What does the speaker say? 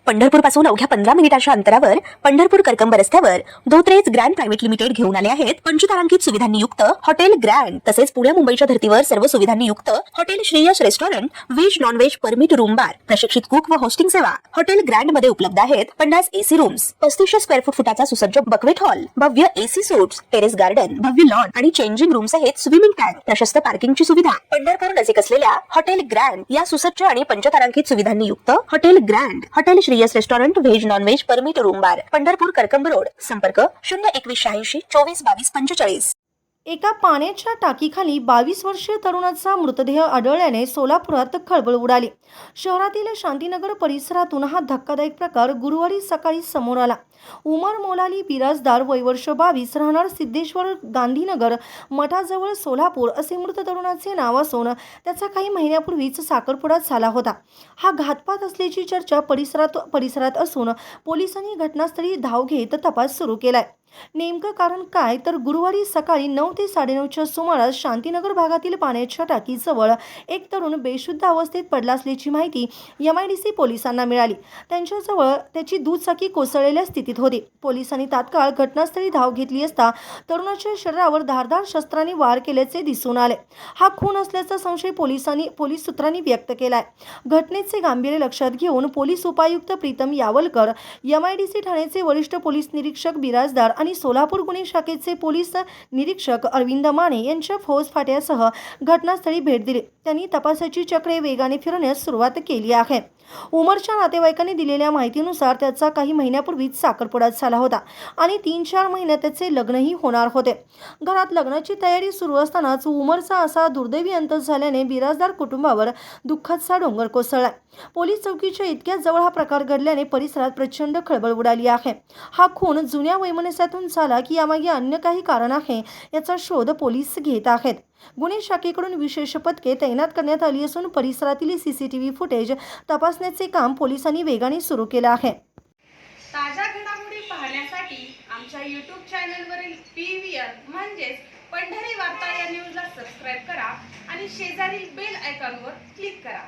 पंढरपूर पासून अवघ्या 15 मिनिटांच्या अंतरावर पंढरपूर करकंब रस्त्यावर धोत्रेज ग्रँड प्रायव्हेट लिमिटेड घेऊन आले आहेत पंचतारांकित सुविधांनी युक्त हॉटेल ग्रँड। तसेच पुणे मुंबईच्या धर्तीवर सर्व सुविधांनी युक्त hotel Shreyas restaurant, veg non veg permit room बार, प्रशिक्षित कुक व होस्टिंग सेवा हॉटेल ग्रँड मध्ये उपलब्ध आहेत। 50 एसी रूम्स, 3500 स्क्वेअर फुटाचा सुसज्ज बक्वेट हॉल, भव्य एसी सूट्स, टेरेस गार्डन, भव्य लॉन आणि चेंजिंग रूम सहित स्विमिंग टँक, प्रशस्त पार्किंगची सुविधा। पंढरपूर नजीक असलेल्या हॉटेल ग्रँड या सुसज्ज आणि पंचतारांकित सुविधांनी युक्त hotel grand, hotel Shreyas restaurant, veg non veg permit room बार, पंढरपूर करकंब रोड। संपर्क 02180 24 22 45। एका पाण्याच्या टाकीखाली 22 वर्षीय तरुणाचा मृतदेह आढळल्याने सोलापुरात खळबळ उडाली। शहरातील शांतीनगर परिसरातून हा धक्कादायक प्रकार गुरुवारी सकाळी समोर आला। उमर मोलाली बिराजदार, वय वर्ष 22, राहणार सिद्धेश्वर गांधीनगर मठाजवळ सोलापूर असे मृत तरुणाचे नाव असून त्याचा काही महिन्यापूर्वीच साखरपुडा झाला होता। हा घातपात असल्याची चर्चा परिसरात असून पोलिसांनी घटनास्थळी धाव घेत तपास सुरू केलाय। नेमकं कारण काय तर गुरुवारी सकाळी 9 ते 9:30च्या सुमारास शांतीनगर भागातील पाण्याच्या टाकीजवळ एक तरुण बेशुद्ध अवस्थेत पडला असल्याची माहिती MIDC पोलिसांना मिळाली। त्यांच्याजवळ त्याची दुचाकी कोसळलेल्या स्थितीत होती। पोलिसांनी तात्काळ घटनास्थळी धाव घेतली असता तरुणाच्या शरीरावर धारदार शस्त्राने वार केल्याचे दिसून आले। हा खून असल्याचा संशय पोलीस सूत्रांनी व्यक्त केलाय। घटनेचे गांभीर्य लक्षात घेऊन पोलीस उपायुक्त प्रीतम यावलकर, MIDC ठाण्याचे वरिष्ठ पोलीस निरीक्षक बिराजदार आणि सोलापूर गुन्हे शाखेचे पोलीस निरीक्षक अरविंद माने यांच्या फौज फाट्यासह घटनास्थळी भेट दिली। त्यांनी तपासाची चक्रे वेगाने फिरवण्यास सुरुवात केली आहे। उमरच्या नातेवाईकांनी दिलेल्या माहितीनुसार त्याचा काही महिन्यापूर्वीच साखरपुडा झाला होता आणि 3-4 महिन्यात त्याचे लग्नही होणार होते। घरात लग्नाची तयारी सुरू असतानाच उमरचा असा दुर्दैवी अंत झाल्याने बिराजदार कुटुंबावर दुःखाचा डोंगर कोसळला। पोलीस चौकीच्या इतक्या जवळ हा प्रकार घडल्याने परिसरात प्रचंड खळबळ उडाली आहे। हा खून जुन्या वैमनस्यातून झाला की यामागे अन्य काही कारण आहे याचा शोध पोलीस घेत आहेत। गुन्हे शाखेकडून विशेष पथके तैनात करण्यात आली असून परिसरातील CCTV फुटेज तपासण्याचे काम पोलिसांनी वेगाने सुरू केले आहे। ताज्या घडामोडी पाहण्यासाठी आमच्या YouTube चॅनलवरील PVR म्हणजेच पंढरी वार्ता या न्यूजला सबस्क्राइब करा आणि शेजारील बेल आयकॉनवर क्लिक करा।